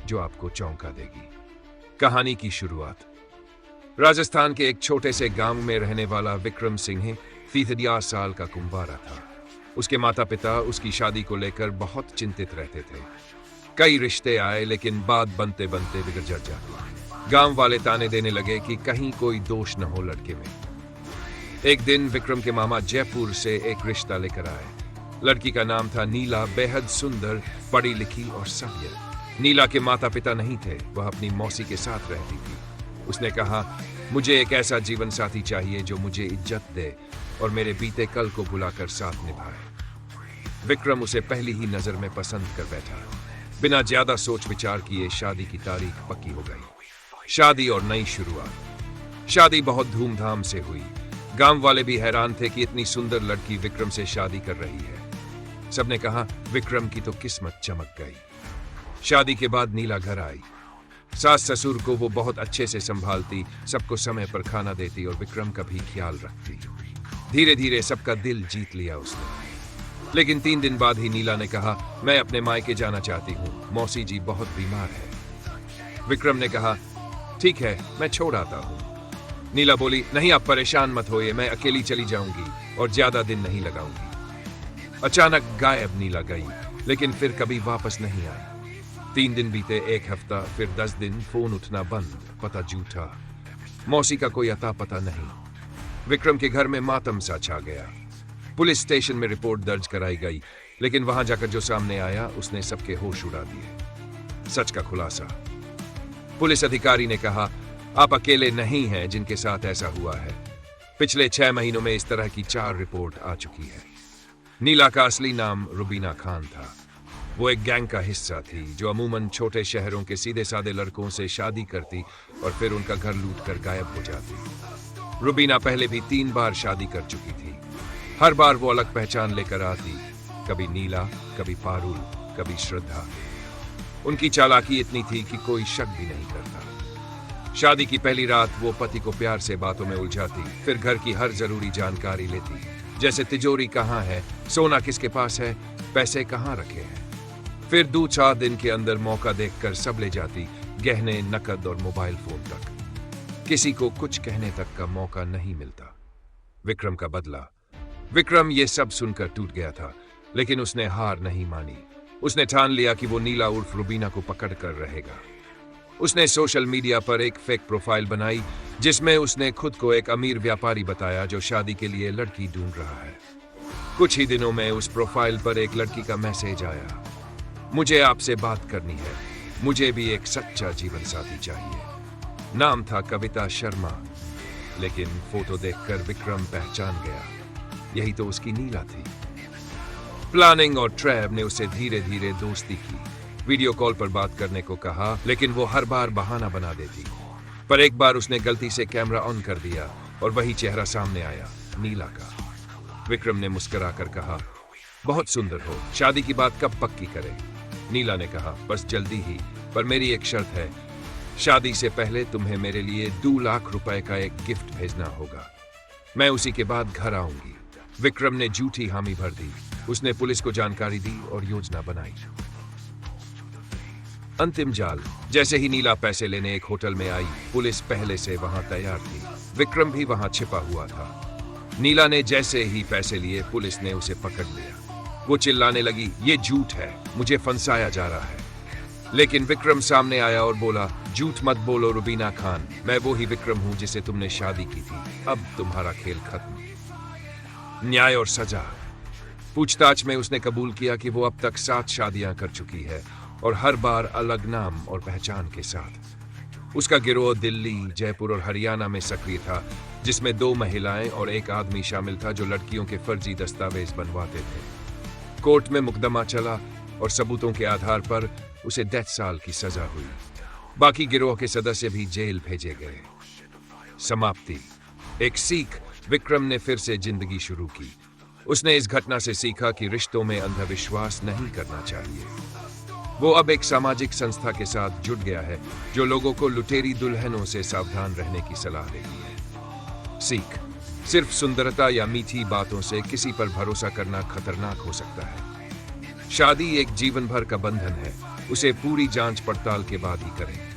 जो आपको चौंका देगी। कहानी की शुरुआत। राजस्थान के एक छोटे से गांव में रहने वाला विक्रम सिंह 30 साल का कुंवारा था। उसके माता पिता उसकी शादी को लेकर बहुत चिंतित रहते थे। कई रिश्ते आए, लेकिन बात बनते बनते बिगड़ जाती। गांव वाले ताने देने लगे कि कहीं कोई दोष न हो लड़के में। एक दिन विक्रम के मामा जयपुर से एक रिश्ता लेकर आए। लड़की का नाम था नीला, बेहद सुंदर, पढ़ी लिखी और सभ्य। नीला के माता पिता नहीं थे, वह अपनी मौसी के साथ रहती थी। उसने कहा, मुझे एक ऐसा जीवन साथी चाहिए जो मुझे इज्जत दे और मेरे बीते कल को भुलाकर साथ निभाए। विक्रम उसे पहली ही नजर में पसंद कर बैठा। बिना ज्यादा सोच विचार किए शादी की तारीख पक्की हो गई। शादी और नई शुरुआत। शादी बहुत धूमधाम से हुई। गांव वाले भी हैरान थे कि इतनी सुंदर लड़की विक्रम से शादी कर रही है। सबने कहा, विक्रम की तो किस्मत चमक गई। शादी के बाद नीला घर आई। सास ससुर को वो बहुत अच्छे से संभालती, सबको समय पर खाना देती और विक्रम का भी ख्याल रखती। धीरे धीरे सबका दिल जीत लिया उसने। लेकिन 3 दिन बाद ही नीला ने कहा, मैं अपने मायके जाना चाहती हूँ, मौसी जी बहुत बीमार है। विक्रम ने कहा, ठीक है, मैं छोड़ आता हूँ। नीला बोली, नहीं, आप परेशान मत होइए, मैं अकेली चली जाऊंगी और ज्यादा दिन नहीं लगाऊंगी। अचानक गायब नीला गई, लेकिन फिर कभी वापस नहीं आई। 3 दिन बीते, 1 हफ्ता, फिर 10 दिन। फोन उठना बंद, पता झूठा। मौसी का कोई अता पता नहीं। विक्रम के घर में मातम सा छा गया। पुलिस स्टेशन में रिपोर्ट दर्ज कराई गई, लेकिन वहां जाकर जो सामने आया उसने सबके होश उड़ा दिए। सच का खुलासा। पुलिस अधिकारी ने कहा, आप अकेले नहीं हैं जिनके साथ ऐसा हुआ है। पिछले 6 महीनों में इस तरह की 4 रिपोर्ट आ चुकी है। नीला का असली नाम रुबीना खान था। वो एक गैंग का हिस्सा थी जो अमूमन छोटे शहरों के सीधे साधे लड़कों से शादी करती और फिर उनका घर लूट कर गायब हो जाती। रुबीना पहले भी 3 बार शादी कर चुकी थी। हर बार वो अलग पहचान लेकर आती, कभी नीला, कभी पारुल, कभी श्रद्धा। उनकी चालाकी इतनी थी कि कोई शक भी नहीं करता। शादी की पहली रात वो पति को प्यार से बातों में उलझाती, फिर घर की हर जरूरी जानकारी लेती, जैसे तिजोरी कहाँ है, सोना किसके पास है, पैसे कहाँ रखे हैं। फिर 2-4 दिन के अंदर मौका देखकर सब ले जाती, गहने, नकद और मोबाइल फोन तक। किसी को कुछ कहने तक का मौका नहीं मिलता। विक्रम का बदला। विक्रम ये सब सुनकर टूट गया था, लेकिन उसने हार नहीं मानी। उसने ठान लिया कि वो नीला उर्फ रुबीना को पकड़ कर रहेगा। उसने सोशल मीडिया पर एक फेक प्रोफाइल बनाई, जिसमें उसने खुद को एक अमीर व्यापारी बताया जो शादी के लिए लड़की ढूंढ रहा है। कुछ ही दिनों में उस प्रोफाइल पर एक लड़की का मैसेज आया, मुझे आपसे बात करनी है, मुझे भी एक सच्चा जीवन साथी चाहिए। नाम था कविता शर्मा, लेकिन फोटो देखकर विक्रम पहचान गया, यही तो उसकी नीला थी। प्लानिंग और ट्रैब ने उसे धीरे धीरे दोस्ती की। वीडियो कॉल पर बात करने को कहा, लेकिन वो हर बार बहाना बना देती। पर एक बार उसने गलती से कैमरा ऑन कर दिया और वही चेहरा सामने आया, नीला का। विक्रम ने मुस्कुराकर कहा, बहुत सुंदर हो, शादी की बात कब पक्की करें? नीला ने कहा, बस जल्दी ही, पर मेरी एक शर्त है, शादी से पहले तुम्हें मेरे लिए 2 लाख रुपए का एक गिफ्ट भेजना होगा। मैं उसी के बाद घर आऊंगी। विक्रम ने झूठी हामी भर दी। उसने पुलिस को जानकारी दी और योजना बनाई। अंतिम जाल। जैसे ही नीला पैसे लेने एक होटल में आई, पुलिस पहले से वहां तैयार थी। विक्रम भी वहां छिपा हुआ था। नीला ने जैसे ही पैसे लिए, पुलिस ने उसे पकड़ लिया। वो चिल्लाने लगी, ये झूठ है, मुझे फंसाया जा रहा है। लेकिन विक्रम सामने आया और बोला, झूठ मत बोलो रुबीना खान, मैं वो ही विक्रम हूं जिसे तुमने शादी की थी। अब तुम्हारा खेल खत्म। न्याय और सजा। पूछताछ में उसने कबूल किया कि वो अब तक 7 शादियां कर चुकी है और हर बार अलग नाम और पहचान के साथ। उसका गिरोह दिल्ली, जयपुर और हरियाणा में सक्रिय था, जिसमें 2 महिलाएं और 1 आदमी शामिल था जो लड़कियों के फर्जी दस्तावेज बनवाते थे। कोर्ट में मुकदमा चला और सबूतों के आधार पर उसे 10 साल की सजा हुई। बाकी गिरोह के सदस्य भी जेल भेजे गए। समाप्ति। एक सीख। विक्रम ने फिर से जिंदगी शुरू की। उसने इस घटना से सीखा कि रिश्तों में अंधविश्वास नहीं करना चाहिए। वो अब एक सामाजिक संस्था के साथ जुट गया है जो लोगों को लुटेरी दुल्हनों से सावधान रहने की सलाह देती है। सीख। सिर्फ सुंदरता या मीठी बातों से किसी पर भरोसा करना खतरनाक हो सकता है। शादी एक जीवन भर का बंधन है, उसे पूरी जांच पड़ताल के बाद ही करें।